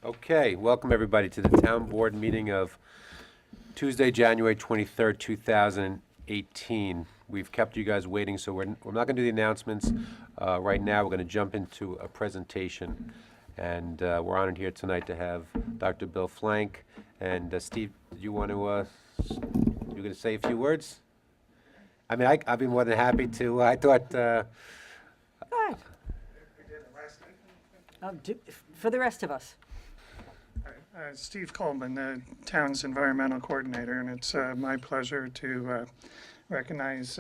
Okay, welcome everybody to the town board meeting of Tuesday, January 23rd, 2018. We've kept you guys waiting, so we're not going to do the announcements right now. We're going to jump into a presentation. And we're honored here tonight to have Dr. Bill Flank. And Steve, did you want to, you're going to say a few words? I mean, I'd be more than happy to. I thought, Go ahead. For the rest of us. Steve Coleman, the town's environmental coordinator, and it's my pleasure to recognize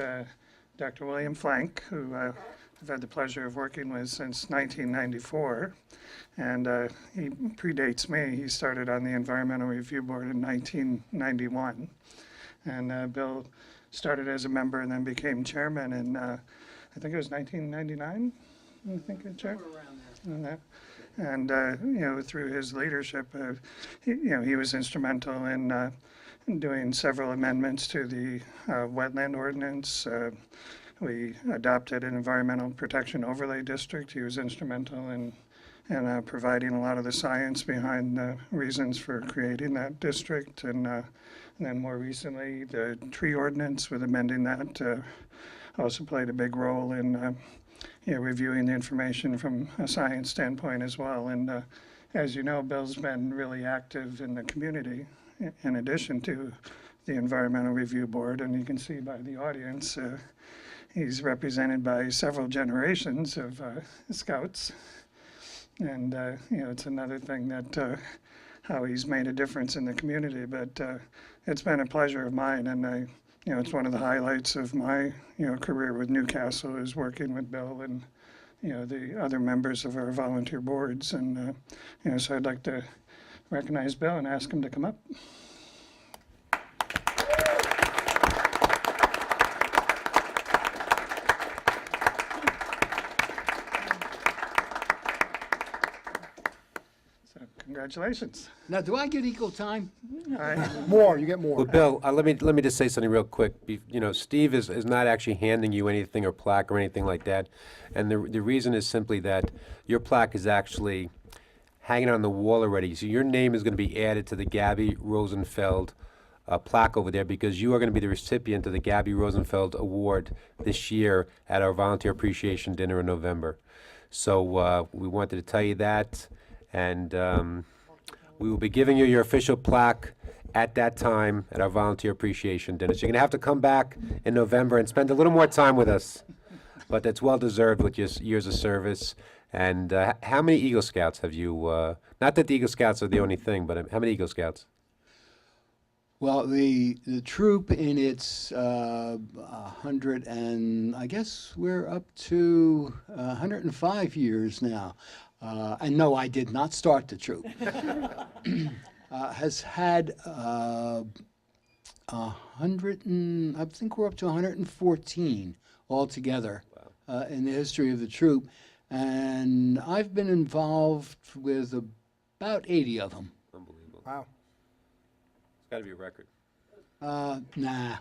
Dr. William Flank, who I've had the pleasure of working with since 1994. And he predates me. He started on the Environmental Review Board in 1991. And Bill started as a member and then became chairman in, I think it was 1999, I think, Chair? Around there. And, through his leadership, he was instrumental in doing several amendments to the wetland ordinance. We adopted an environmental protection overlay district. He was instrumental in providing a lot of the science behind the reasons for creating that district. And then more recently, the tree ordinance with amending that also played a big role in reviewing the information from a science standpoint as well. And as you know, Bill's been really active in the community in addition to the Environmental Review Board. And you can see by the audience, he's represented by several generations of scouts. And, it's another thing that how he's made a difference in the community. But it's been a pleasure of mine, and it's one of the highlights of my, career with Newcastle is working with Bill and, the other members of our volunteer boards. And, so I'd like to recognize Bill and ask him to come up. So congratulations. Now, do I get equal time? More, you get more. well, Bill, let me just say something real quick. Steve is not actually handing you anything or plaque or anything like that. And the reason is simply that your plaque is actually hanging on the wall already. So your name is going to be added to the Gabby Rosenfeld plaque over there, because you are going to be the recipient of the Gabby Rosenfeld Award this year at our Volunteer Appreciation Dinner in November. So we wanted to tell you that. And we will be giving you your official plaque at that time at our Volunteer Appreciation Dinner. So you're going to have to come back in November and spend a little more time with us. But that's well-deserved with your years of service. And how many Eagle Scouts have you, not that the Eagle Scouts are the only thing, but how many Eagle Scouts? Well, the troop in its 100 and I guess we're up to 105 years now. And no, I did not start the troop. Has had 100 and I think we're up to 114 altogether in the history of the troop, and I've been involved with about 80 of them. Unbelievable. Wow. It's got to be a record. Nah.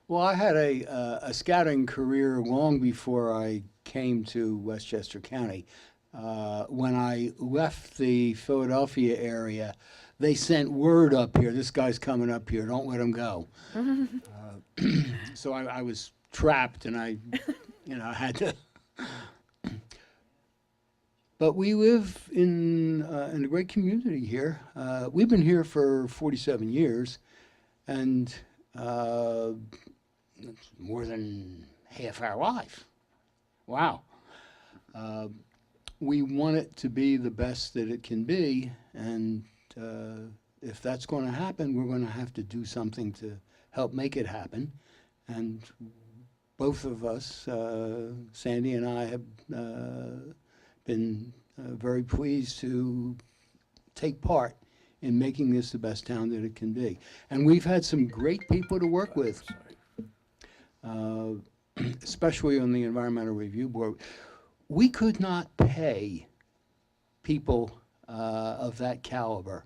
Well, I had a scouting career long before I came to Westchester County. When I left the Philadelphia area, they sent word up here, this guy's coming up here, don't let him go. So I was trapped, and I had to. But we live in a great community here. We've been here for 47 years, and it's more than half our life. Wow. We want it to be the best that it can be, and if that's going to happen, we're going to have to do something to help make it happen. And both of us, Sandy and I, have been very pleased to take part in making this the best town that it can be. And we've had some great people to work with, especially on the Environmental Review Board. We could not pay people of that caliber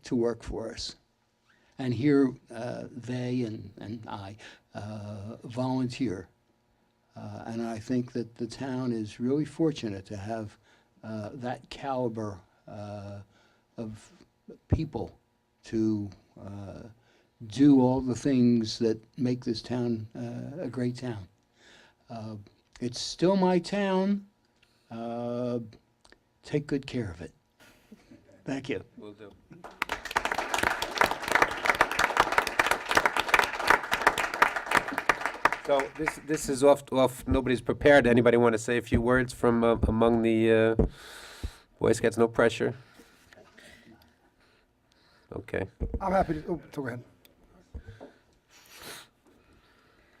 to work for us. And here they and I volunteer And I think that the town is really fortunate to have that caliber of people to do all the things that make this town a great town. It's still my town. Take good care of it. Thank you. Will do. So this is off, nobody's prepared. Anybody want to say a few words from among the Boy Scouts? No pressure. Okay. I'm happy to, go ahead.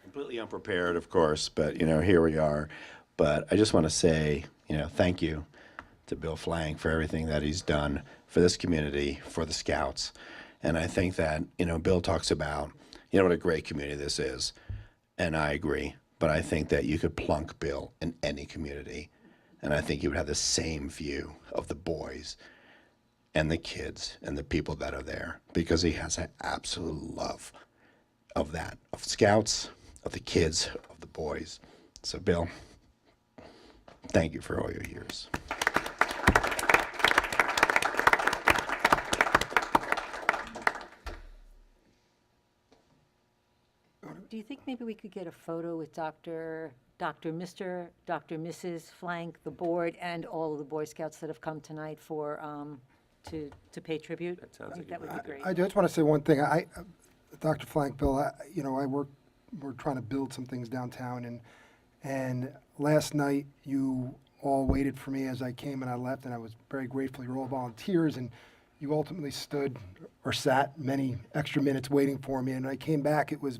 Completely unprepared, of course, but here we are. But I just want to say, thank you to Bill Flank for everything that he's done for this community, for the Scouts. And I think that, Bill talks about, what a great community this is. And I agree. But I think that you could plunk Bill in any community. And I think he would have the same view of the boys and the kids and the people that are there, because he has an absolute love of that, of Scouts, of the kids, of the boys. So, Bill, thank you for all your years. Do you think maybe we could get a photo with Mr., Dr., Mrs. Flank, the board, and all of the Boy Scouts that have come tonight for, to pay tribute? That sounds I think like that a would be great. I just want to say one thing. Dr. Flank, Bill, we're trying to build some things downtown, and last night you all waited for me as I came and I left, and I was very grateful. You're all volunteers, and you ultimately stood or sat many extra minutes waiting for me. And when I came back, it was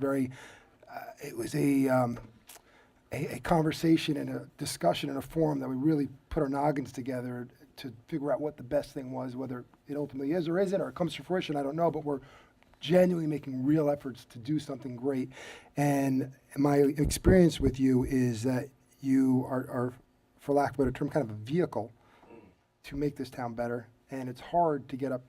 a conversation and a discussion and a forum that we really put our noggins together to figure out what the best thing was, whether it ultimately is or isn't, or it comes to fruition, I don't know, but we're genuinely making real efforts to do something great. And my experience with you is that you are, for lack of a better term, kind of a vehicle to make this town better. And it's hard to get up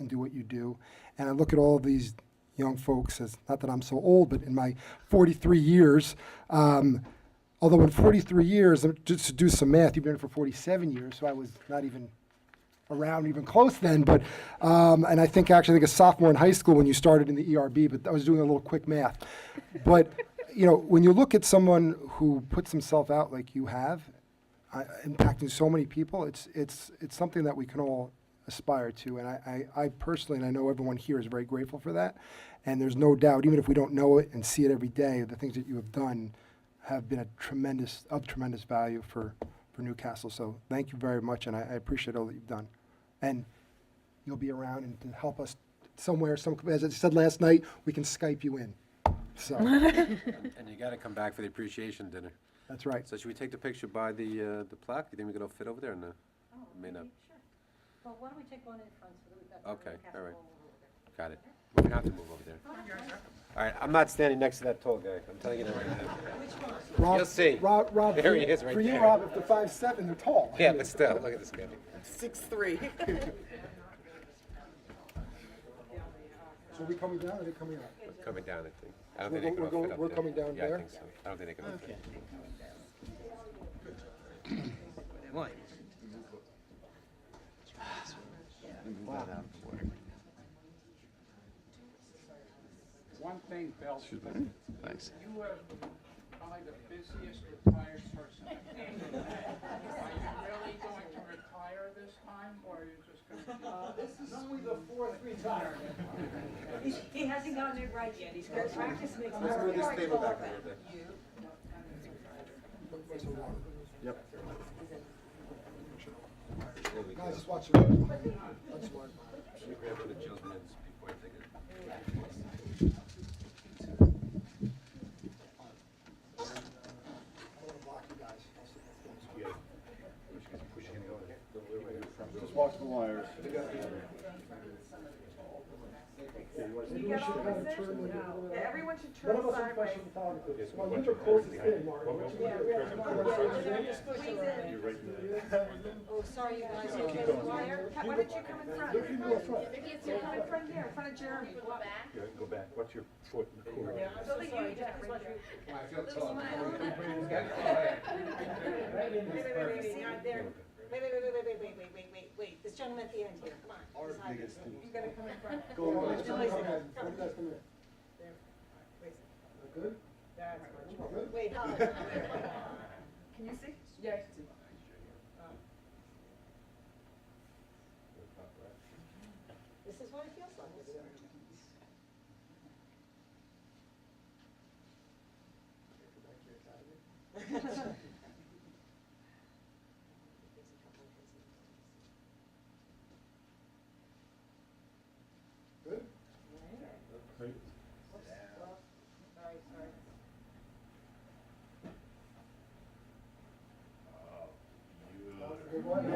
and do what you do. And I look at all these young folks as, not that I'm so old, but in my 43 years, although in 43 years, just to do some math, you've been here for 47 years, so I was not even around even close then, but, and I think actually, a sophomore in high school when you started in the ERB, but I was doing a little quick math. But, when you look at someone who puts himself out like you have, impacting so many people, it's something that we can all aspire to. And I personally, and I know everyone here is very grateful for that. And there's no doubt, even if we don't know it and see it every day, the things that you have done have been of tremendous value for Newcastle. So thank you very much, and I appreciate all that you've done. And you'll be around and to help us somewhere. As I said last night, we can Skype you in. So And you got to come back for the appreciation dinner. that's right. So should we take the picture by the plaque? Do you think we could all fit over there or no? May not. Sure. Well, why don't we take one in front so that we've got. Okay, all right. Got it. We're gonna have to move over there. All right, I'm not standing next to that tall guy. I'm telling you that right now. Rob, You'll see. Rob, There he is right for you, there. Rob, if they're 5'7", they're tall. Yeah, but still, look at this guy. 6'3". So are we coming down or are they coming up? Coming down, I think. I don't think they can all fit up We're there. coming down Yeah, there? I think so. I don't think they can all fit. One thing, Bill. Thanks. You are probably the busiest retired person I've ever met. Are you really going to retire this time, or are you just going to? This is only the fourth retirement. He hasn't gotten it right yet. He's going to practice makes Let's move this table back a little bit. Guys, just watch it. That's why. Should we grab one of Jill's minutes before I take it? I don't want to block you guys. Just watch the wires. Yeah, you want Maybe we should kind of turn the. Yeah, everyone should None turn of us are sideways. professional photographers. Well, you're the closest thing, Martin. What you gonna do? Oh, sorry, you guys. Why don't you come in front? Look who you are front. Come in front here, in front of Jeremy. Go back. Watch your foot in the cord. So that you can. Wait. This gentleman at the end here, come on. You gotta come in front. Go on, let's come in. What do you guys come in? Good? That's much. Good? Wait, hold on. Can you see? Yeah, I can see. This is what it feels like. Good? Sorry. Good one. You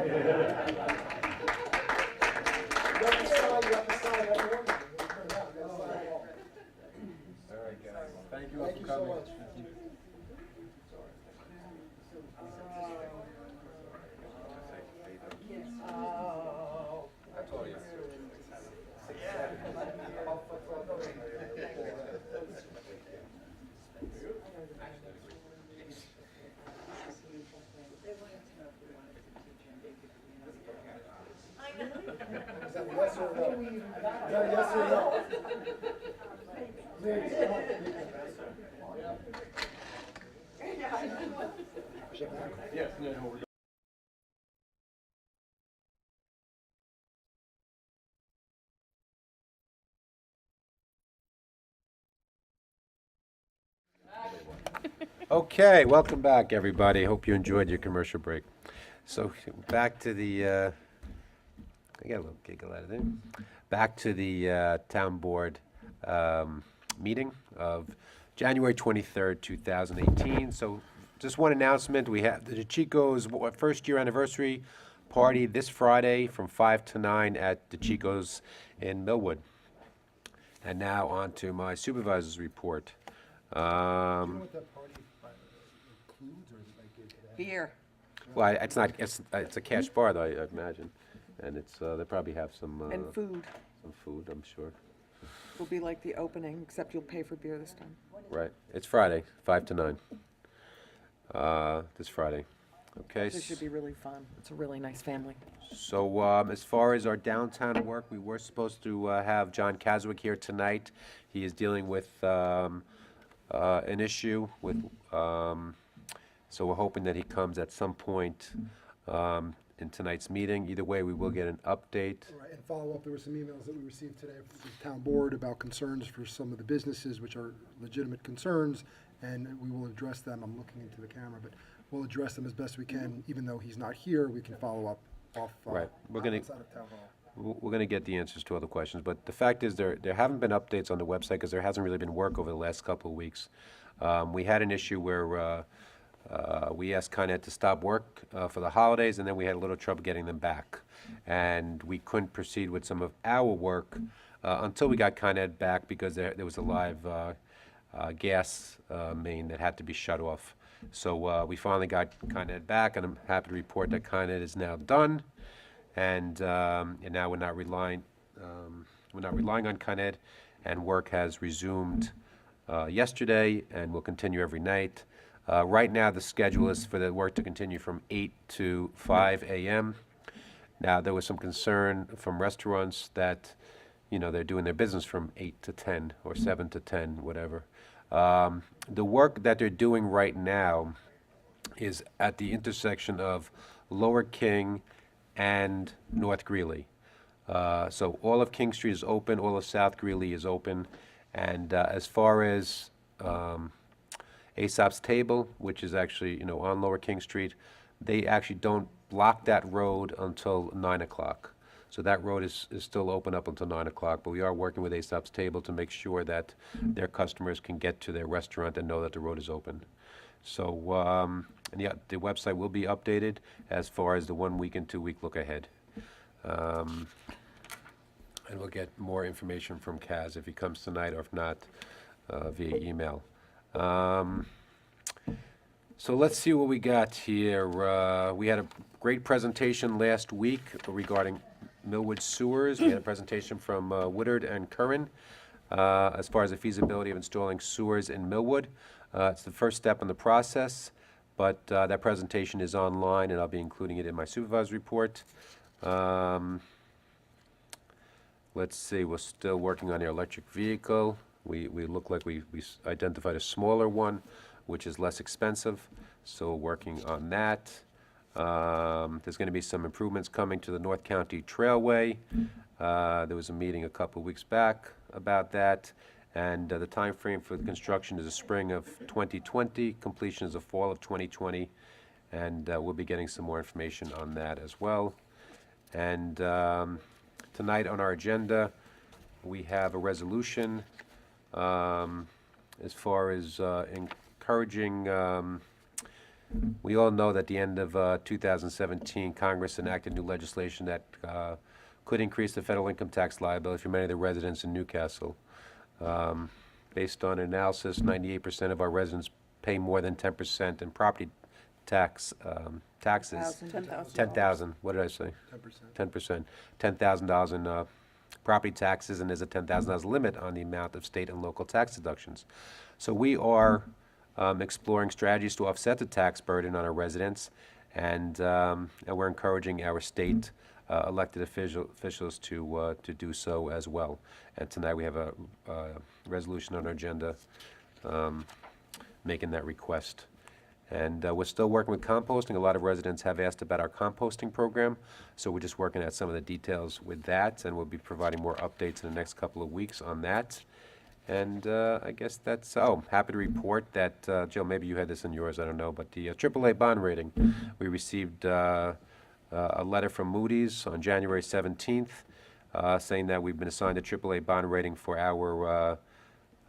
have to sign everyone. Turn it out. You gotta sign it all. All right, guys. Thank you all Thank for you so coming. much. I told you. Is that yes or no? Is that a yes or no? Please, come on. Yes, no, we're Okay, welcome back, everybody. Hope you enjoyed your commercial break. So back to the, I got a little giggle out of there. Back to the town board meeting of January 23rd, 2018. So just one announcement, we have the Chico's first year anniversary party this Friday from 5 to 9 at the Chico's in Millwood. And now on to my supervisor's report. Do you know what that party includes, or is it like it? Beer. Well, it's not, it's a cash bar, though, I imagine. And it's, they probably have some, And food some food, I'm sure. will be like the opening, except you'll pay for beer this time. Right, it's Friday, 5 to 9. This Friday. Okay, This should be really fun. It's a really nice family. so, as far as our downtown work, we were supposed to, have John Caswick here tonight. He is dealing with, an issue with, so we're hoping that he comes at some point, in tonight's meeting. Either way, we will get an update. Right, and follow up, there were some emails that we received today from the town board about concerns for some of the businesses, which are legitimate concerns, and we will address them. I'm looking into the camera, but we'll address them as best we can. Even though he's not here, we can follow up off, Right, we're gonna- outside of town hall. We're going to get the answers to other questions, but the fact is there haven't been updates on the website because there hasn't really been work over the last couple of weeks. We had an issue where we asked Con Ed to stop work for the holidays, and then we had a little trouble getting them back. And we couldn't proceed with some of our work until we got Con Ed back because there was a live gas main that had to be shut off. So we finally got Con Ed back, and I'm happy to report that Con Ed is now done. And now we're not relying on Con Ed, and work has resumed yesterday and will continue every night. Right now, the schedule is for the work to continue from 8 to 5 a.m. Now, there was some concern from restaurants that, they're doing their business from 8 to 10 or 7 to 10, whatever. The work that they're doing right now is at the intersection of Lower King and North Greeley. So all of King Street is open, all of South Greeley is open, and as far as Aesop's Table, which is actually, on Lower King Street, they actually don't block that road until 9 o'clock. So that road is still open up until 9 o'clock, but we are working with Aesop's Table to make sure that their customers can get to their restaurant and know that the road is open. So, and yeah, the website will be updated as far as the 1 week and 2 week look ahead. And we'll get more information from Kaz if he comes tonight, or if not, via email. So let's see what we got here. We had a great presentation last week regarding Millwood sewers. We had a presentation from Woodard and Curran as far as the feasibility of installing sewers in Millwood. It's the first step in the process, but that presentation is online, and I'll be including it in my supervisor report. Let's see, we're still working on the electric vehicle. We look like we identified a smaller one, which is less expensive, so working on that. There's going to be some improvements coming to the North County Trailway. There was a meeting a couple weeks back about that, and the time frame for the construction is the spring of 2020, completion is the fall of 2020, and we'll be getting some more information on that as well. And tonight on our agenda, we have a resolution as far as encouraging, we all know that at the end of 2017, Congress enacted new legislation that could increase the federal income tax liability for many of the residents in Newcastle. Based on analysis, 98% of our residents pay more than 10% in property taxes. 10,000, what did I say? 10%. $10,000 in property taxes, and there's a $10,000 limit on the amount of state and local tax deductions. So we are exploring strategies to offset the tax burden on our residents, and we're encouraging our state elected officials to do so as well. And tonight we have a resolution on our agenda making that request. And we're still working with composting. A lot of residents have asked about our composting program, so we're just working at some of the details with that, and we'll be providing more updates in the next couple of weeks on that. And I guess that's, happy to report that, Jill, maybe you had this in yours, I don't know, but the AAA bond rating, we received a letter from Moody's on January 17th saying that we've been assigned a AAA bond rating for our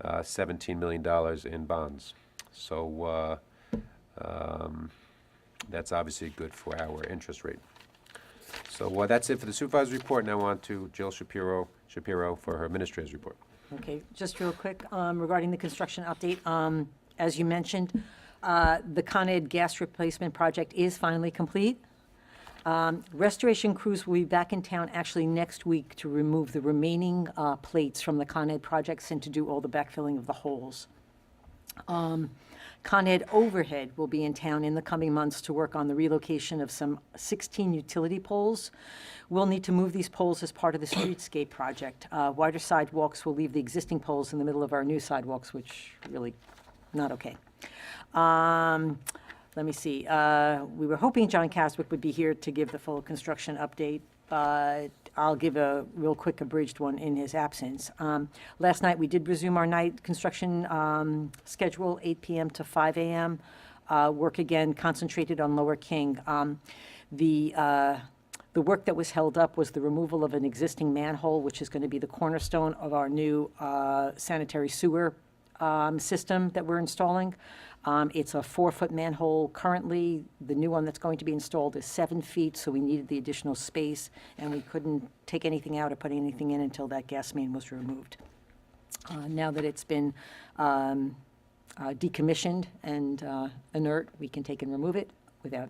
$17 million in bonds. So that's obviously good for our interest rate. So that's it for the supervisor's report. Now on to Jill Shapiro for her administrator's report. Okay, just real quick, regarding the construction update, as you mentioned, the Con Ed gas replacement project is finally complete. Restoration crews will be back in town actually next week to remove the remaining plates from the Con Ed projects and to do all the backfilling of the holes. Con Ed Overhead will be in town in the coming months to work on the relocation of some 16 utility poles. We'll need to move these poles as part of the streetscape project. Wider sidewalks will leave the existing poles in the middle of our new sidewalks, which really not okay. Let me see. We were hoping John Caswick would be here to give the full construction update, but I'll give a real quick abridged one in his absence. Last night, we did resume our night construction schedule, 8 p.m. to 5 a.m. Work again concentrated on Lower King. The work that was held up was the removal of an existing manhole, which is going to be the cornerstone of our new sanitary sewer system that we're installing. It's a 4-foot manhole currently. The new one that's going to be installed is 7 feet, so we needed the additional space, and we couldn't take anything out or put anything in until that gas main was removed. Now that it's been decommissioned and inert, we can take and remove it without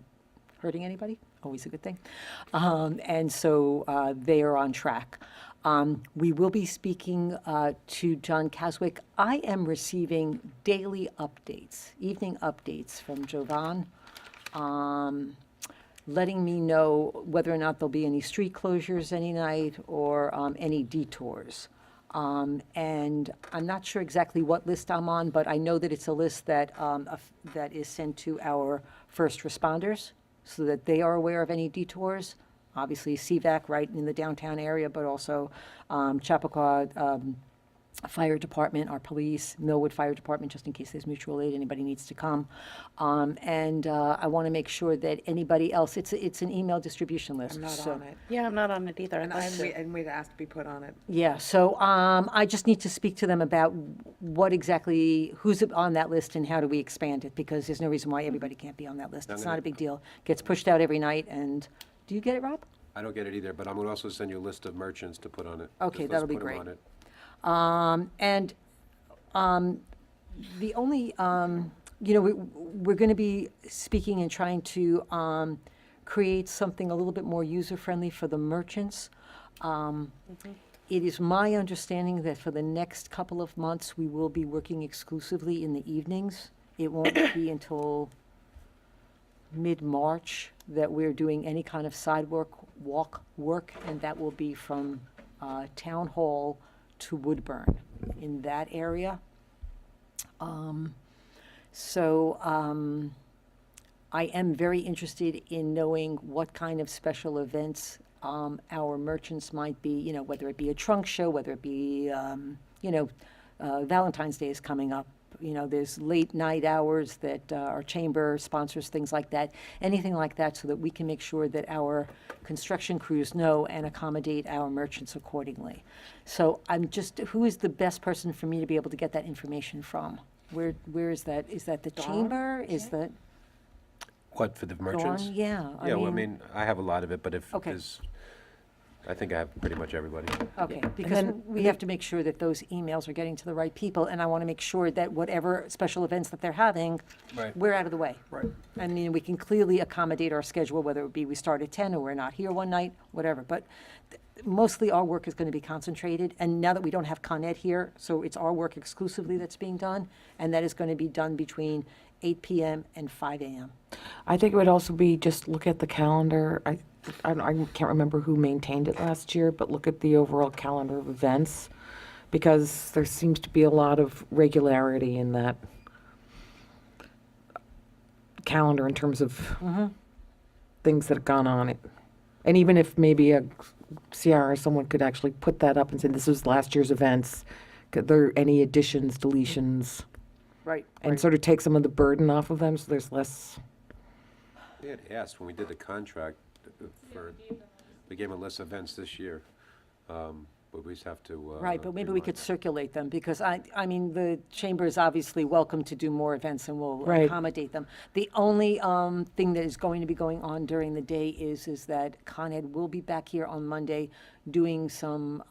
hurting anybody, always a good thing. And so they are on track. We will be speaking to John Caswick. I am receiving daily updates, evening updates from Jovan, letting me know whether or not there'll be any street closures any night or any detours. And I'm not sure exactly what list I'm on, but I know that it's a list that, that is sent to our first responders so that they are aware of any detours. Obviously, CVAC right in the downtown area, but also Chappaqua Fire Department, our police, Millwood Fire Department, just in case there's mutual aid, anybody needs to come. And I want to make sure that anybody else, it's an email distribution list. I'm not so- on it. Yeah, I'm not on it either. And we'd asked to be put on it. Yeah, so I just need to speak to them about what exactly, who's on that list and how do we expand it, because there's no reason why everybody can't be on that list. It's not a big deal. Gets pushed out every night, and, do you get it, Rob? I don't get it either, but I'm gonna also send you a list of merchants to put on it. Okay, Just let's that'll be put 'em great. on it. And the only, you know, we're going to be speaking and trying to create something a little bit more user-friendly for the merchants. It is my understanding that for the next couple of months, we will be working exclusively in the evenings. It won't be until mid-March that we're doing any kind of sidewalk walk work, and that will be from Town Hall to Woodburn in that area. I am very interested in knowing what kind of special events our merchants might be, you know, whether it be a trunk show, whether it be, Valentine's Day is coming up. You know, there's late night hours that our chamber sponsors, things like that, anything like that, so that we can make sure that our construction crews know and accommodate our merchants accordingly. So who is the best person for me to be able to get that information from? Where is that? Is that the chamber? Is that What, for the merchants? Dawn? Yeah. Yeah, well, I mean, I have a lot of it, but if Okay. there's, I think I have pretty much everybody. Okay, because we have to make sure that those emails are getting to the right people, and I want to make sure that whatever special events that they're having, Right. we're out of the way. Right. I mean, we can clearly accommodate our schedule, whether it be we start at 10 or we're not here one night, whatever. But mostly our work is going to be concentrated, and now that we don't have Con Ed here, so it's our work exclusively that's being done, and that is going to be done between 8 PM and 5 AM. I think it would also be just look at the calendar. I can't remember who maintained it last year, but look at the overall calendar of events, because there seems to be a lot of regularity in that calendar in terms of things that have gone on it. And even if maybe a CR or someone could actually put that up and say, this was last year's events, could there any additions, deletions, Right. and sort of take some of the burden off of them, so there's less. We had asked when we did the contract we gave them a list of events this year, but we just have to. Right, but maybe we remind could them. circulate them, because I mean, the chamber is obviously welcome to do more events, and we'll Right. accommodate them. The only thing that is going to be going on during the day is that Con Ed will be back here on Monday doing some,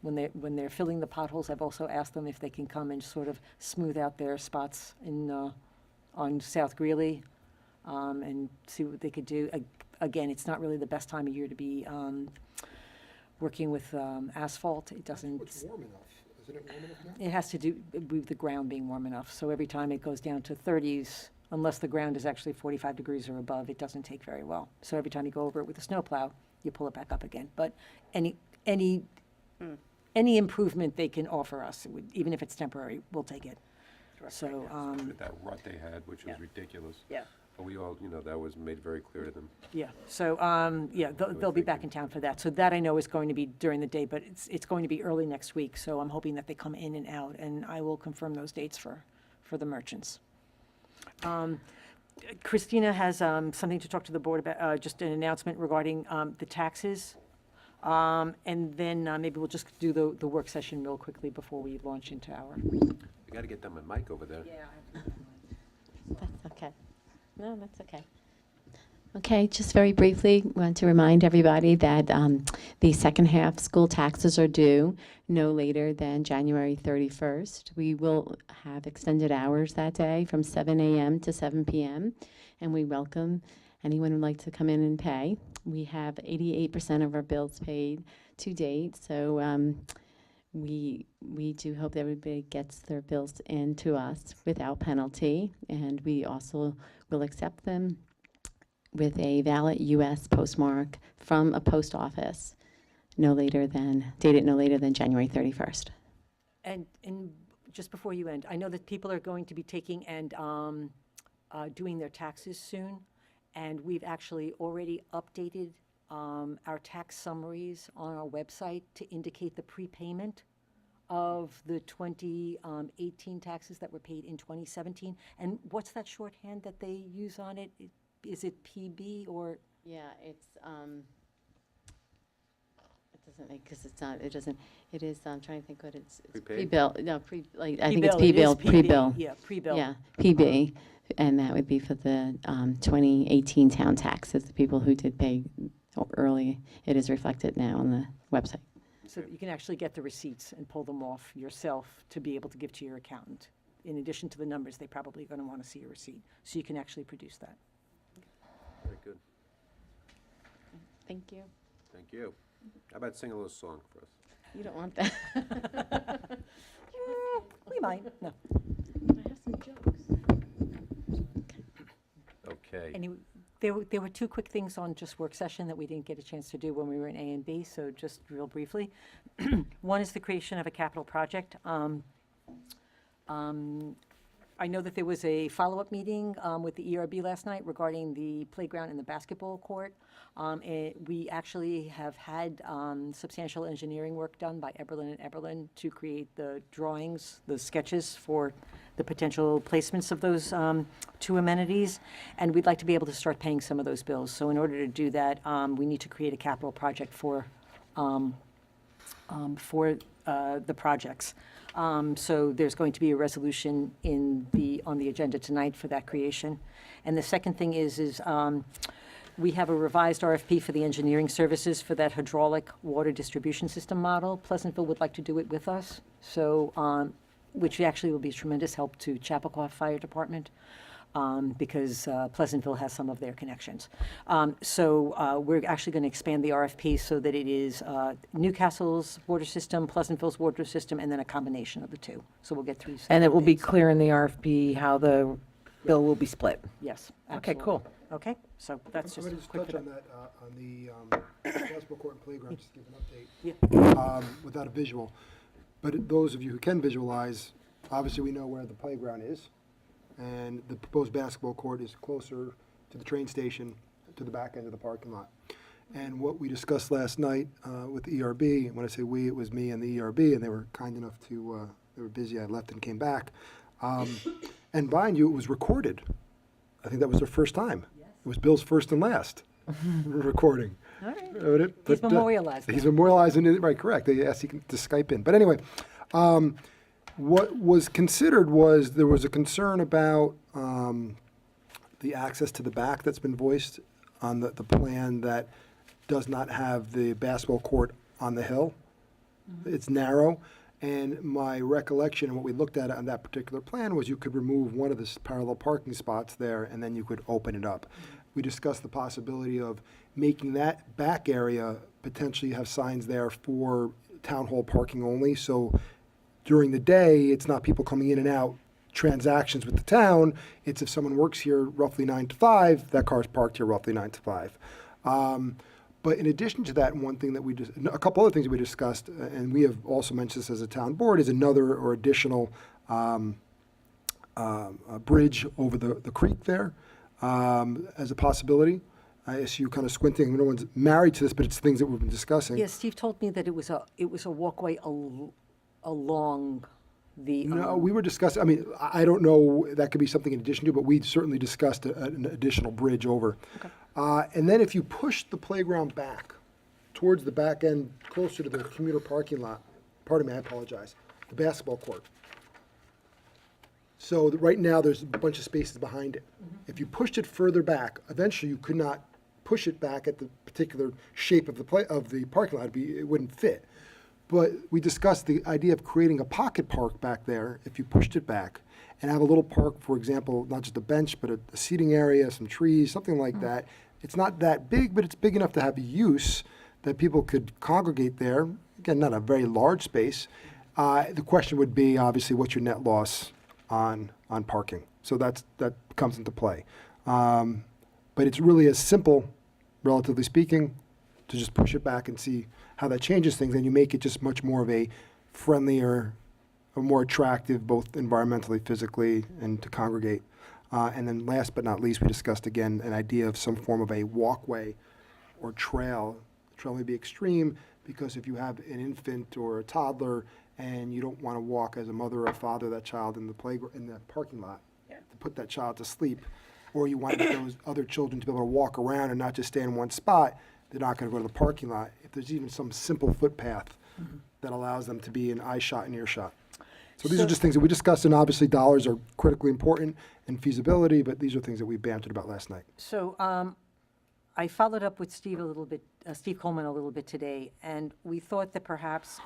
when they're filling the potholes, I've also asked them if they can come and sort of smooth out their spots on South Greeley, and see what they could do. Again, it's not really the best time of year to be working with asphalt. It doesn't. It's warm enough. Isn't it warm enough now? It has to do with the ground being warm enough. So every time it goes down to 30s, unless the ground is actually 45 degrees or above, it doesn't take very well. So every time you go over it with a snowplow, you pull it back up again. But any improvement they can offer us, even if it's temporary, we'll take it. So, With that rut they had, which was ridiculous. yeah. But we all, that was made very clear to them. Yeah, so, they'll be back in town for that. So that I know is going to be during the day, but it's going to be early next week, so I'm hoping that they come in and out, and I will confirm those dates for the merchants. Christina has something to talk to the board about, just an announcement regarding the taxes. And then maybe we'll just do the work session real quickly before we launch into our. We gotta get them a mic over there. That's okay. No, that's okay. Okay, just very briefly, want to remind everybody that the second half school taxes are due no later than January 31st. We will have extended hours that day from 7 a.m. to 7 p.m., and we welcome anyone who'd like to come in and pay. We have 88% of our bills paid to date, so we do hope that everybody gets their bills in to us without penalty, and we also will accept them with a valid U.S. postmark from a post office dated no later than January 31st. And just before you end, I know that people are going to be taking and doing their taxes soon, and we've actually already updated our tax summaries on our website to indicate the prepayment of the 2018 taxes that were paid in 2017. And what's that shorthand that they use on it? Is it PB or? Yeah, it doesn't make, because it's not, it doesn't, it is, I'm trying to think what it's Prepaid? pre-bill, no, I think it's Pre-bill, it is pre-bill, PB, pre-bill. Yeah, pre-bill. Yeah, PB, and that would be for the 2018 town taxes, the people who did pay early it is reflected now on the website. So that you can actually get the receipts and pull them off yourself to be able to give to your accountant. In addition to the numbers, they probably going to want to see a receipt, so you can actually produce that. Very good. Thank you. Thank you. How about sing a little song for us? You don't want that. We might, no. I have some jokes. Okay. There were two quick things on just work session that we didn't get a chance to do when we were in A and B, so just real briefly. One is the creation of a capital project. I know that there was a follow-up meeting with the ERB last night regarding the playground and the basketball court. We actually have had substantial engineering work done by Eberlin and Eberlin to create the drawings, the sketches for the potential placements of those two amenities, and we'd like to be able to start paying some of those bills. So in order to do that, we need to create a capital project for the projects. So there's going to be a resolution on the agenda tonight for that creation. And the second thing is we have a revised RFP for the engineering services for that hydraulic water distribution system model. Pleasantville would like to do it with us, so which actually will be a tremendous help to Chappaqua Fire Department. Because Pleasantville has some of their connections. So we're actually going to expand the RFP so that it is Newcastle's water system, Pleasantville's water system, and then a combination of the two. So we'll get three. And it will be bids. clear in the RFP how the bill will be split. Yes. Okay, absolutely. cool. Okay, so that's I'm just going a to just quick. touch on that, on the basketball court and playground, just to give an Yeah. update, without a visual. But those of you who can visualize, obviously we know where the playground is, and the proposed basketball court is closer to the train station, to the back end of the parking lot. And what we discussed last night with the ERB, and when I say we, it was me and the ERB, and they were kind enough to, they were busy, I left and came back. And mind you, it was recorded. I think that was their first time. It was Bill's first and last recording. All right. But, He's memorialized He's now. memorializing it, right, correct. They asked you to Skype in. But anyway, what was considered was there was a concern about the access to the back that's been voiced on the plan that does not have the basketball court on the hill. It's narrow. And my recollection and what we looked at on that particular plan was you could remove one of the parallel parking spots there and then you could open it up. We discussed the possibility of making that back area potentially have signs there for town hall parking only. So during the day, it's not people coming in and out, transactions with the town. It's if someone works here roughly 9 to 5, that car's parked here roughly 9 to 5. But in addition to that, one thing that a couple other things we discussed, and we have also mentioned this as a town board, is another or additional bridge over the creek there as a possibility. I see you kind of squinting. No one's married to this, but it's things that we've been discussing. Yeah, Steve told me that it was a walkway along the. No, we were discussing, I mean, I don't know, that could be something in addition to, but we certainly discussed an additional bridge over. Okay. And then if you push the playground back towards the back end, closer to the commuter parking lot, pardon me, I apologize, the basketball court. So right now, there's a bunch of spaces behind it. If you pushed it further back, eventually you could not push it back at the particular shape of the parking lot. It wouldn't fit. But we discussed the idea of creating a pocket park back there if you pushed it back and have a little park, for example, not just a bench, but a seating area, some trees, something like that. It's not that big, but it's big enough to have that people could congregate there. Again, not a very large space. The question would be, obviously, what's your net loss on parking? So that comes into play. But it's really as simple, relatively speaking, to just push it back and see how that changes things, and you make it just much more of a friendlier, a more attractive, both environmentally, physically, and to congregate. And then last but not least, we discussed again an idea of some form of a walkway or trail. The trail may be extreme because if you have an infant or a toddler and you don't want to walk as a mother or a father that child in the parking lot to put that child to sleep, or you want those other children to be able to walk around and not just stay in one spot, they're not going to go to the parking lot. If there's even some simple footpath that allows them to be in eye shot and earshot. So these are just things that we discussed, and obviously dollars are critically important and feasibility, but these are things that we bantered about last night. So I followed up with Steve a little bit, Steve Coleman a little bit today, and we thought that perhaps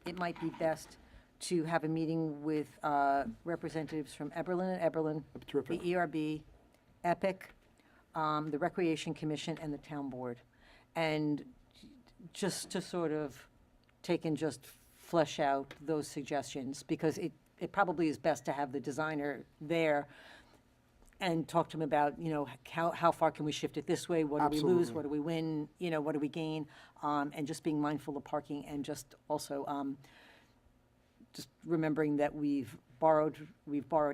it might be best to have a meeting with representatives from Eberlin and Eberlin, Terrific. the ERB, EPIC, the Recreation Commission, and the Town Board. And just to sort of take and just flesh out those suggestions, because it probably is best to have the designer there and talk to him about, how far can we shift it this way? What do we lose? Absolutely. What do we win? What do we gain? And just being mindful of parking, and just also just remembering that we've borrowed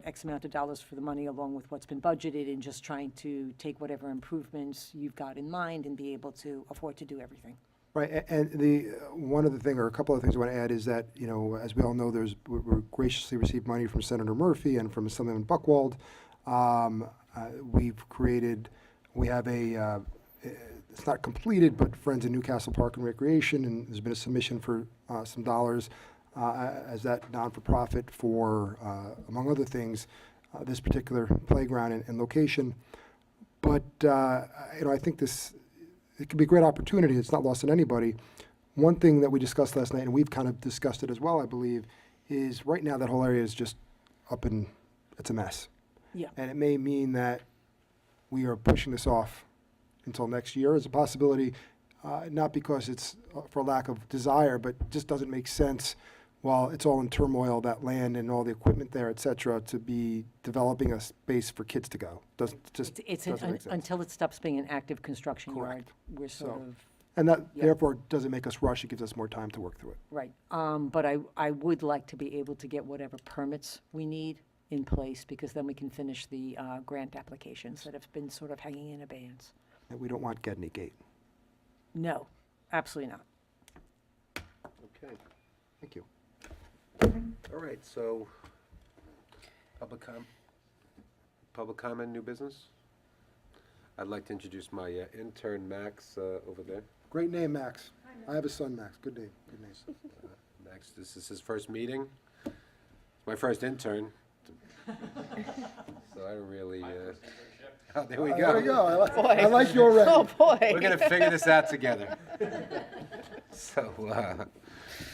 X amount of dollars for the money along with what's been budgeted, and just trying to take whatever improvements you've got in mind and be able to afford to do everything. Right, and the one other thing, or a couple of things I want to add, is that, as we all know, we're graciously received money from Senator Murphy and from Assemblyman Buckwald. We have it's not completed, but Friends of Newcastle Park and Recreation, and there's been a submission for some dollars as that non-for-profit for, among other things, this particular playground and location. But, I think it could be a great opportunity. It's not lost on anybody. One thing that we discussed last night, and we've kind of discussed it as well, I believe, is right now that whole area is just it's a mess. Yeah. And it may mean that we are pushing this off until next year as a possibility, not because it's for lack of desire, but just doesn't make sense while it's all in turmoil, that land and all the equipment there, et cetera, to be developing a space for kids to go. Doesn't make sense. Until it stops being an active construction yard, Correct. we're sort So- of, And that Yeah. therefore doesn't make us rush. It gives us more time to work through it. right. But I would like to be able to get whatever permits we need in place, because then we can finish the grant applications that have been sort of hanging in abeyance. And we don't want Gedney Gate. No, absolutely not. Okay, Thank you. all right, so, public comment, new business? I'd like to introduce my intern, Max, over there. Great name, Max. I have a son, Max. Good name. Good name. Max, this is his first meeting. My first intern. So I don't really, oh, there we There we go. go. I like your record. We're gonna figure this out together. So,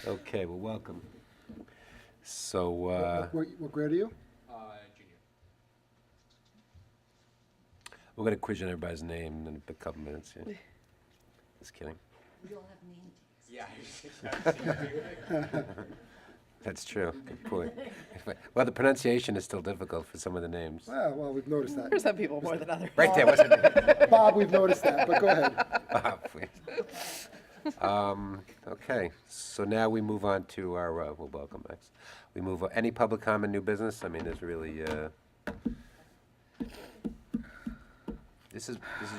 okay, well, welcome. So, What grade are you? Junior. we're gonna quiz you on everybody's name in a couple minutes, yeah. Just kidding. We all have name Yeah. That's true, good point. Well, the pronunciation is still difficult for some of the names. Well, we've noticed that. For some people more than others. Right there, wasn't it? Bob, we've noticed that, but go ahead. Please. Okay, so now we move on to our, well, welcome, Max. We move, any public comment, new business? I mean, there's really, this is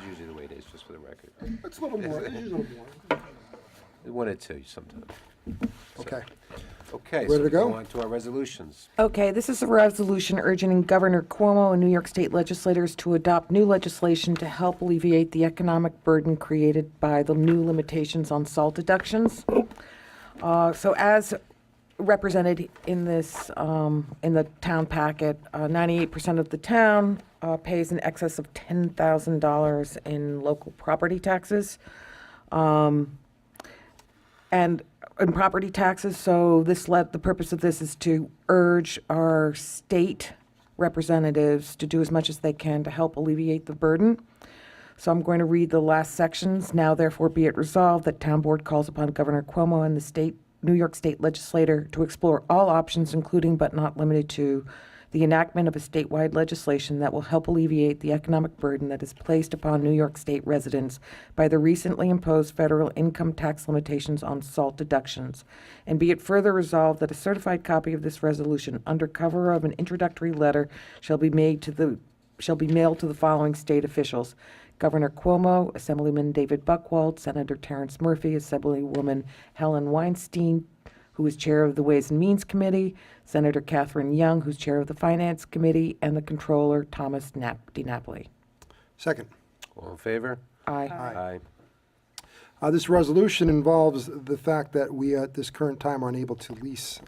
usually the way it is, just for the record. It's a little more, it's a little more. One or two sometimes. Okay. Okay, Ready so to go? go on to our resolutions. Okay, this is a resolution urging Governor Cuomo and New York State legislators to adopt new legislation to help alleviate the economic burden created by the new limitations on salt deductions. So as represented in this, in the town packet, 98% of the town pays in excess of $10,000 in local property taxes. And in property taxes, so the purpose of this is to urge our state representatives to do as much as they can to help alleviate the burden. So I'm going to read the last sections. Now therefore be it resolved that Town Board calls upon Governor Cuomo and the New York State Legislature to explore all options, including but not limited to the enactment of a statewide legislation that will help alleviate the economic burden that is placed upon New York State residents by the recently imposed federal income tax limitations on salt deductions. And be it further resolved that a certified copy of this resolution under cover of an introductory letter shall be mailed to the following state officials: Governor Cuomo, Assemblyman David Buckwald, Senator Terrence Murphy, Assemblywoman Helen Weinstein, who is chair of the Ways and Means Committee, Senator Catherine Young, who's chair of the Finance Committee, and the Controller, Thomas DiNapoli. Second. All in favor? Aye. Aye. This resolution involves the fact that we at this current time are unable to lease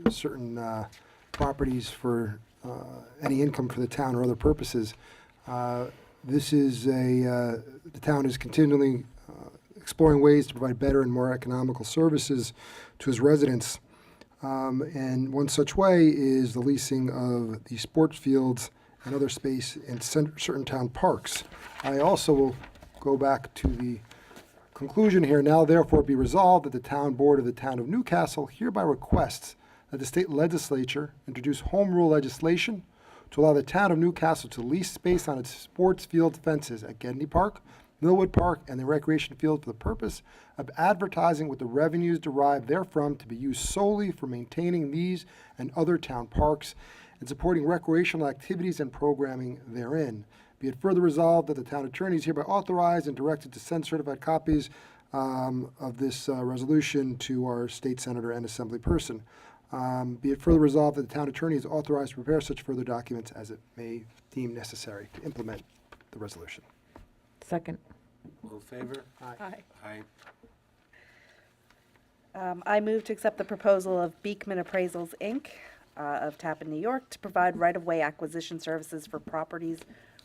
certain properties for any income for the town or other purposes. This is the town is continually exploring ways to provide better and more economical services to its residents. And one such way is the leasing of the sports fields and other space in certain town parks. I also will go back to the conclusion here. Now therefore be resolved that the town board of the town of Newcastle hereby requests that the state legislature introduce home rule legislation to allow the town of Newcastle to lease space on its sports field fences at Gedney Park, Millwood Park, and the recreation field for the purpose of advertising with the revenues derived therefrom to be used solely for maintaining these and other town parks and supporting recreational activities and programming therein. Be it further resolved that the town attorney is hereby authorized and directed to send certified copies of this resolution to our state senator and assembly person. Be it further resolved that the town attorney is authorized to prepare such further documents as it may deem necessary to implement the resolution. Second. All in favor? Aye. Aye. I move to accept the proposal of Beekman Appraisals, Inc. Of Tappan, New York, to provide right-of-way acquisition services for properties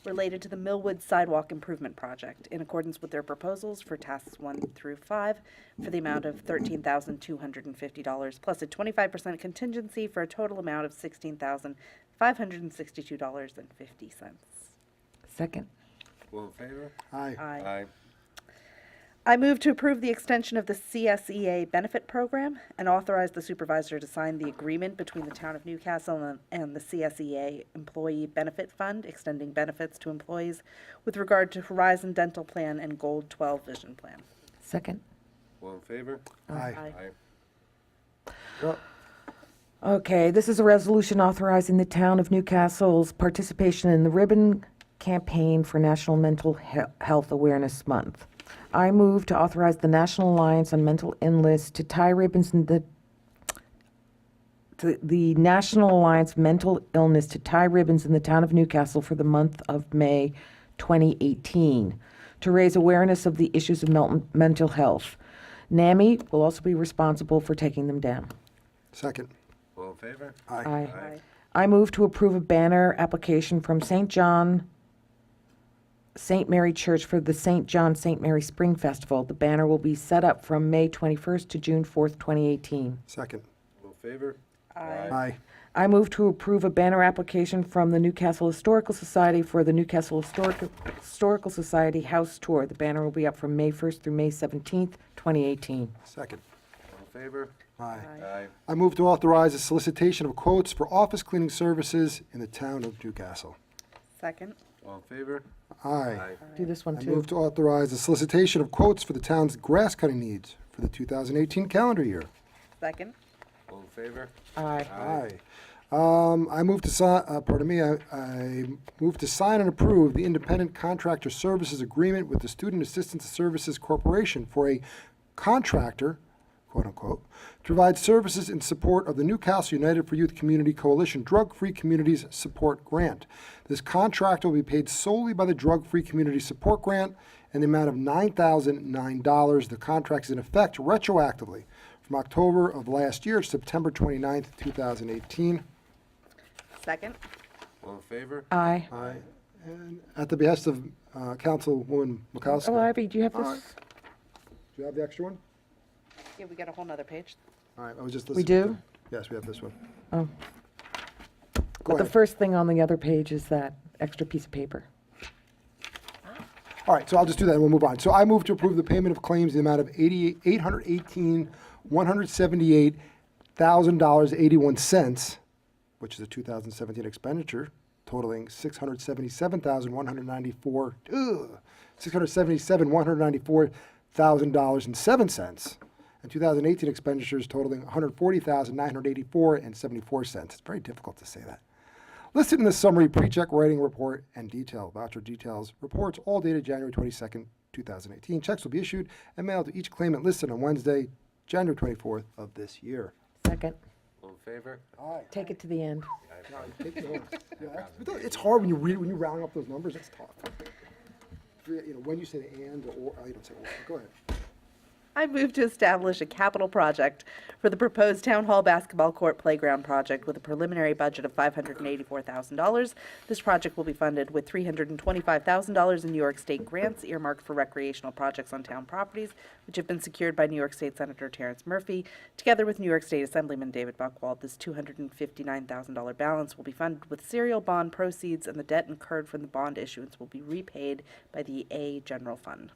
related to the Millwood Sidewalk Improvement Project in accordance with their proposals for tasks 1 through 5 for the amount of $13,250 plus a 25% contingency for a total amount of $16,562.50. Second. All in favor? Aye. Aye. I move to approve the extension of the CSEA benefit program and authorize the supervisor to sign the agreement between the town of Newcastle and the CSEA Employee Benefit Fund, extending benefits to employees with regard to Horizon Dental Plan and Gold 12 Vision Plan. Second. All in favor? Aye. Aye. Okay, this is a resolution authorizing the town of Newcastle's participation in the ribbon campaign for National Mental Health Awareness Month. I move to authorize the National Alliance on Mental Illness to tie ribbons in the National Alliance Mental Illness to tie ribbons in the town of Newcastle for the month of May 2018 to raise awareness of the issues of mental health. NAMI will also be responsible for taking them down. Second. All in favor? Aye. Aye. I move to approve a banner application from St. Mary Church for the St. John St. Mary Spring Festival. The banner will be set up from May 21st to June 4th, 2018. Second. All in favor? Aye. I move to approve a banner application from the Newcastle Historical Society for the Newcastle Historical Society House Tour. The banner will be up from May 1st through May 17th, 2018. Second. All in favor? Aye. Aye. I move to authorize the solicitation of quotes for office cleaning services in the town of Newcastle. Second. All in favor? Aye. Do this one I too. move to authorize the solicitation of quotes for the town's grass cutting needs for the 2018 calendar year. Second. All in favor? Aye. Aye. I move to sign, I move to sign and approve the independent contractor services agreement with the Student Assistance Services Corporation for a contractor, quote unquote, to provide services in support of the Newcastle United for Youth Community Coalition Drug-Free Communities Support Grant. This contract will be paid solely by the Drug-Free Community Support Grant in the amount of $9,009. The contract is in effect retroactively from October of last year to September 29th, 2018. Second. All in favor? Aye. Aye. And at the behest of Councilwoman Makowska. Oh, Ivy, do you have All this? right. Do you have the extra one? Yeah, we got a whole nother page. All right, I was just We listening. do? Yes, we have this one. Oh. Go But the ahead. first thing on the other page is that extra piece of paper. All right, so I'll just do that and we'll move on. So I move to approve the payment of claims in the amount of $818,178.81, which is a 2017 expenditure totaling $677,194,000.07, and 2018 expenditures totaling $140,984.74. It's very difficult to say that. Listed in the summary pre-check writing report and detail voucher details reports all dated January 22nd, 2018. Checks will be issued and mailed to each claimant listed on Wednesday, January 24th of this year. Second. All in favor? Aye. Take it to the end. Take it home. Yeah, it's hard when you read, when you round up those numbers, it's tough. You know, when you say the and or, you don't say or. Go ahead. I move to establish a capital project for the proposed Town Hall basketball court playground project with a preliminary budget of $584,000. This project will be funded with $325,000 in New York State grants earmarked for recreational projects on town properties, which have been secured by New York State Senator Terrence Murphy. Together with New York State Assemblyman David Buchwald, this $259,000 balance will be funded with serial bond proceeds, and the debt incurred from the bond issuance will be repaid by the A General Fund.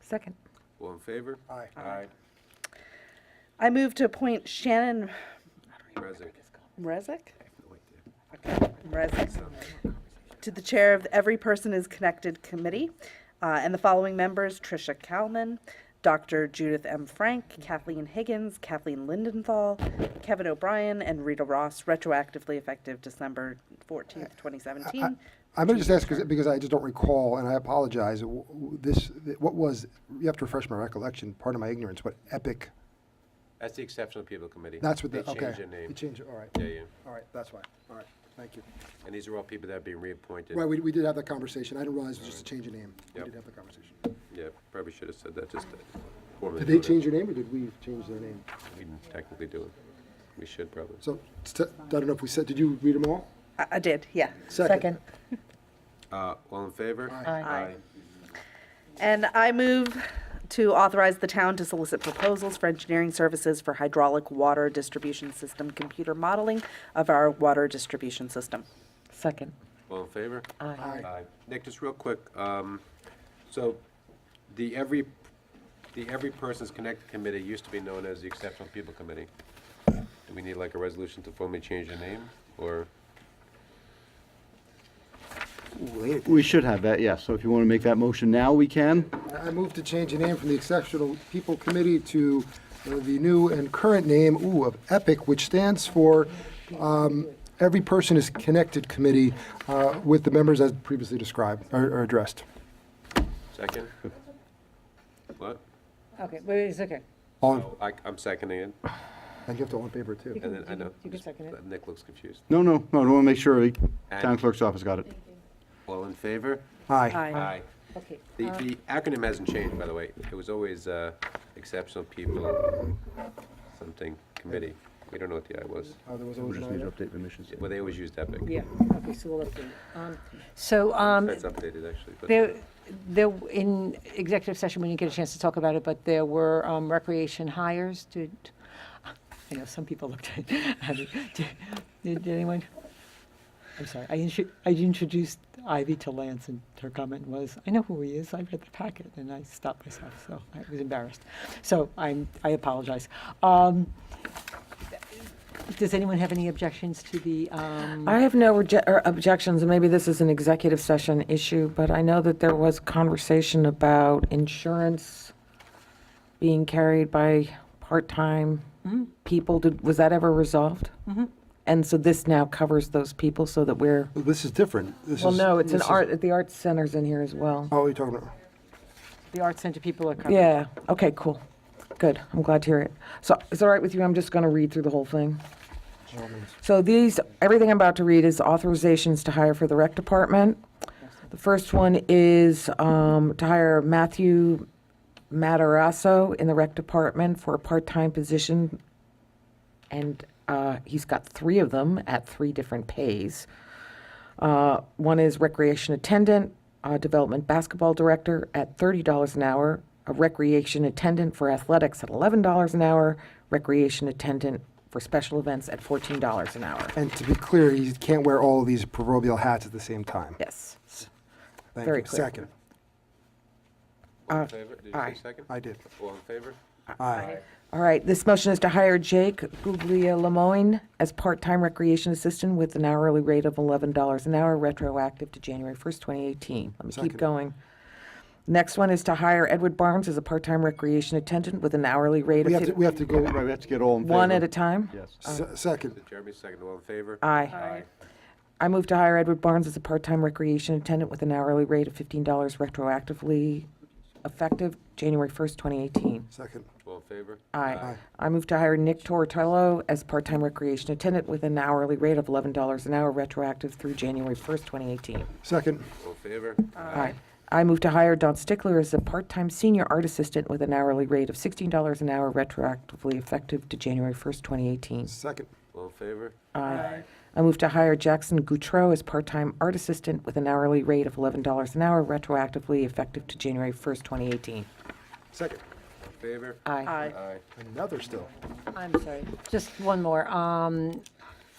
Second. All in favor? Aye. Aye. I move to appoint Shannon Present. Rezick? No idea. Rezick to the chair of the Every Person is Connected Committee, and the following members: Tricia Kalman, Dr. Judith M. Frank, Kathleen Higgins, Kathleen Lindenthal, Kevin O'Brien, and Rita Ross, retroactively effective December 14th, 2017. I'm going to just ask because I just don't recall, and I apologize. What was, you have to refresh my recollection, part of my ignorance, what EPIC, That's the Exceptional People Committee. that's what They the, okay. changed their name. They changed it, all right. Yeah, yeah. All right, that's fine. All right, thank you. And these are all people that are being reappointed. Right, we did have that conversation. I didn't realize it was just a change of name. We Yep. did have the conversation. Yeah, probably should have said that, just formally. Did they change their name, or did we change their name? We didn't technically do it. We should probably. So, I don't know if we said, did you read them all? I did, yeah. Second. All in favor? Aye. And I move to authorize the town to solicit proposals for engineering services for hydraulic water distribution system computer modeling of our water distribution system. Second. All in favor? Aye. Aye. Nick, just real quick, so the Every Person's Connected Committee used to be known as the Exceptional People Committee. Do we need like a resolution to formally change the name, or? We should have that, yes. So if you want to make that motion now, we can. I move to change the name from the Exceptional People Committee to the new and current name, of EPIC, which stands for Every Person is Connected Committee, with the members as previously described, or addressed. Second? What? Okay, wait, it's okay. All, I'm seconding it, and you have to all in favor, too. and then, I know. You can second it. Nick looks confused. No, I want to make sure the And- town clerk's office got it. All in favor? Aye. Aye. Okay. The acronym hasn't changed, by the way. It was always Exceptional People Something Committee. We don't know what the I was. There was We always just an need to item. update the mission. Well, they always used Epic. Yeah, okay, so we'll update it. So, That's updated, actually. but- there, in executive session, we didn't get a chance to talk about it, but there were recreation hires. I know some people looked at it. Did anyone? I'm sorry, I introduced Ivy to Lance, and her comment was, I know who he is, I read the packet, and I stopped myself, so I was embarrassed. So I apologize. Does anyone have any objections to the, I have no objections, and maybe this is an executive session issue, but I know that there was conversation about insurance being carried by part-time people. Was that ever resolved? And so this now covers those people so that we're, This is different. This well, is- no, it's an this is- art, the arts center's in here as well. Oh, you're talking about, the Arts Center people are covered? Yeah, okay, cool. Good, I'm glad to hear it. So is it all right with you? I'm just going to read through the whole thing. So everything I'm about to read is authorizations to hire for the rec department. The first one is to hire Matthew Matarasso in the rec department for a part-time position. And he's got 3 of them at 3 different pays. One is recreation attendant, development basketball director at $30 an hour, a recreation attendant for athletics at $11 an hour, recreation attendant for special events at $14 an hour. and to be clear, you can't wear all of these proverbial hats at the same time. Yes. Thank Very you. clear. Second. All in favor? Did you aye. say second? I did. All in favor? Aye. All right, this motion is to hire Jake Guglielmoine as part-time recreation assistant with an hourly rate of $11 an hour, retroactive to January 1st, 2018. Let me keep Second. going. Next one is to hire Edward Barnes as a part-time recreation attendant with an hourly rate We of have to go, Right, we have to get all in favor. one at a time. Yes. second. Jeremy, second. All in favor? Aye. I move to hire Edward Barnes as a part-time recreation attendant with an hourly rate of $15 retroactively effective January 1st, 2018. Second. All in favor? Aye. I move to hire Nick Tortello as part-time recreation attendant with an hourly rate of $11 an hour retroactive through January 1st, 2018. Second. All in favor? Aye. I move to hire Don Stickler as a part-time senior art assistant with an hourly rate of $16 an hour retroactively effective to January 1st, 2018. Second. All in favor? Aye. I move to hire Jackson Goutreau as part-time art assistant with an hourly rate of $11 an hour retroactively effective to January 1st, 2018. Second. All in favor? Aye. Aye. Another still. I'm sorry, just one more.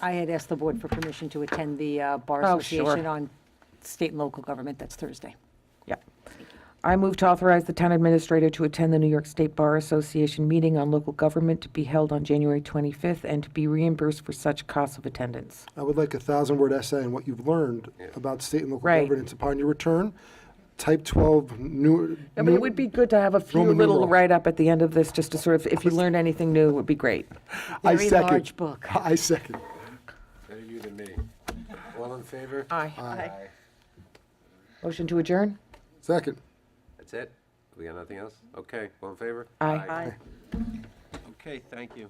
I had asked the board for permission to attend the Bar Oh, Association sure. on state and local government. That's Thursday. Yeah. I move to authorize the town administrator to attend the New York State Bar Association meeting on local government to be held on January 25th and to be reimbursed for such costs of attendance. I would like a 1,000-word essay on what you've learned about state and local Right. governance upon your return. Type 12, new. I mean, it would be good to have a few Roman little numeral. write-up at the end of this, just to sort of, if you learned anything new, it would be great. I Very second. large book. I second. Better you than me. All in favor? Aye. Motion to adjourn? Second. That's it? We got nothing else? Okay, all in favor? Aye. Okay, thank you.